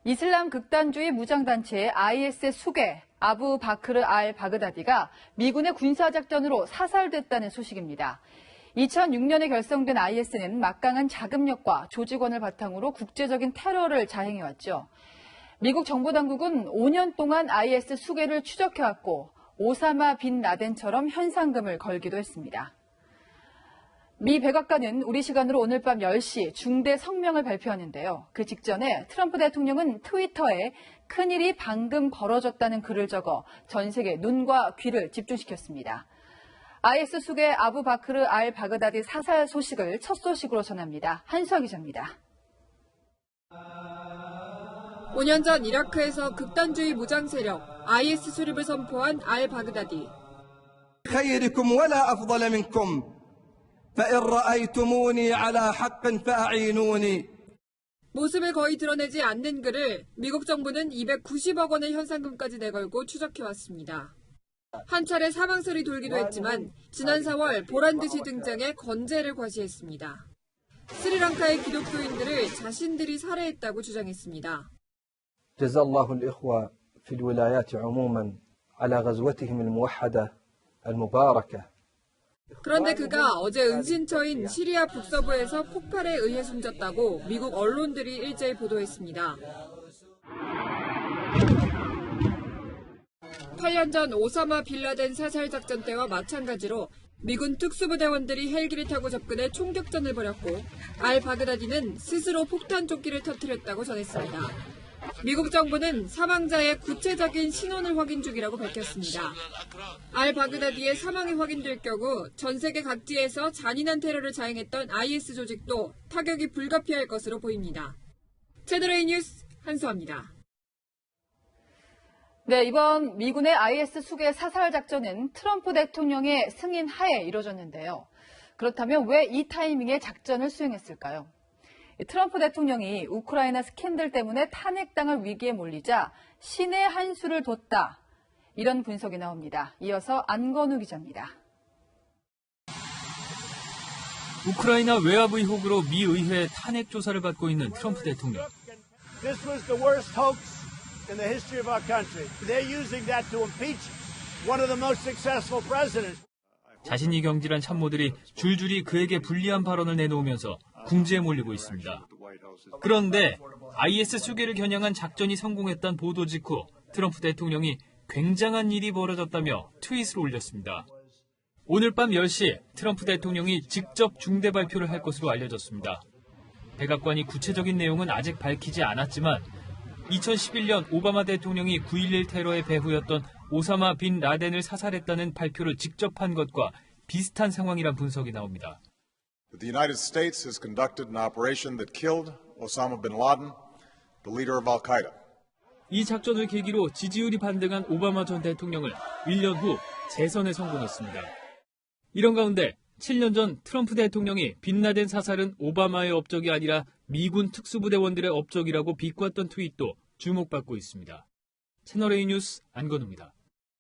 이슬람 극단주의 무장단체 IS의 수괴 아부 바크르 알 바그다디가 미군의 군사작전으로 사살됐다는 소식입니다. 2006년에 결성된 IS는 막강한 자금력과 조직원을 바탕으로 국제적인 테러를 자행해왔죠. 미국 정보당국은 5년 동안 IS 수괴를 추적해왔고 오사마 빈 라덴처럼 현상금을 걸기도 했습니다. 미 백악관은 우리 시간으로 오늘 밤 10시 중대 성명을 발표하는데요. 그 직전에 트럼프 대통령은 트위터에 큰일이 방금 벌어졌다는 글을 적어 전 세계 눈과 귀를 집중시켰습니다. IS 수괴 아부 바크르 알 바그다디 사살 소식을 첫 소식으로 전합니다. 한수아 기자입니다. 5년 전 이라크에서 극단주의 무장 세력 IS 수립을 선포한 알 바그다디. خيركم ولا أفضل منكم فإن رأيتموني على حق فأعينوني. 모습을 거의 드러내지 않는 그를 미국 정부는 290억 원의 현상금까지 내걸고 추적해왔습니다. 한 차례 사망설이 돌기도 했지만 지난 4월 보란듯이 등장해 건재를 과시했습니다. 스리랑카의 기독교인들을 자신들이 살해했다고 주장했습니다. جزا الله الإخوة في الولايات عموما على غزوتهم الموحدة المباركة. 그런데 그가 어제 은신처인 시리아 북서부에서 폭발에 의해 숨졌다고 미국 언론들이 일제히 보도했습니다. 8년 전 오사마 빌라덴 사살 작전 때와 마찬가지로 미군 특수부대원들이 헬기를 타고 접근해 총격전을 벌였고 알 바그다디는 스스로 폭탄 조끼를 터뜨렸다고 전했습니다. 미국 정부는 사망자의 구체적인 신원을 확인 중이라고 밝혔습니다. 알 바그다디의 사망이 확인될 경우 전 세계 각지에서 잔인한 테러를 자행했던 IS 조직도 타격이 불가피할 것으로 보입니다. 채널A 뉴스 한수아입니다. 네, 이번 미군의 IS 수괴 사살 작전은 트럼프 대통령의 승인 하에 이뤄졌는데요. 그렇다면 왜 이 타이밍에 작전을 수행했을까요? 트럼프 대통령이 우크라이나 스캔들 때문에 탄핵당할 위기에 몰리자 신의 한 수를 뒀다. 이런 분석이 나옵니다. 이어서 안건우 기자입니다. 우크라이나 외압 의혹으로 미 의회의 탄핵 조사를 받고 있는 트럼프 대통령. This was the worst hoax in the history of our country. They're using that to impeach one of the most successful presidents. 자신이 경질한 참모들이 줄줄이 그에게 불리한 발언을 내놓으면서 궁지에 몰리고 있습니다. 그런데 IS 수괴를 겨냥한 작전이 성공했다는 보도 직후 트럼프 대통령이 굉장한 일이 벌어졌다며 트윗을 올렸습니다. 오늘 밤 10시 트럼프 대통령이 직접 중대 발표를 할 것으로 알려졌습니다. 백악관이 구체적인 내용은 아직 밝히지 않았지만 2011년 오바마 대통령이 9.11 테러의 배후였던 오사마 빈 라덴을 사살했다는 발표를 직접 한 것과 비슷한 상황이란 분석이 나옵니다. The United States has conducted an operation that killed Osama bin Laden, the leader of Al-Qaeda. 이 작전을 계기로 지지율이 반등한 오바마 전 대통령을 1년 후 재선에 성공했습니다. 이런 가운데 7년 전 트럼프 대통령이 빈 라덴 사살은 오바마의 업적이 아니라 미군 특수부대원들의 업적이라고 비꼬았던 트윗도 주목받고 있습니다. 채널A 뉴스 안건우입니다.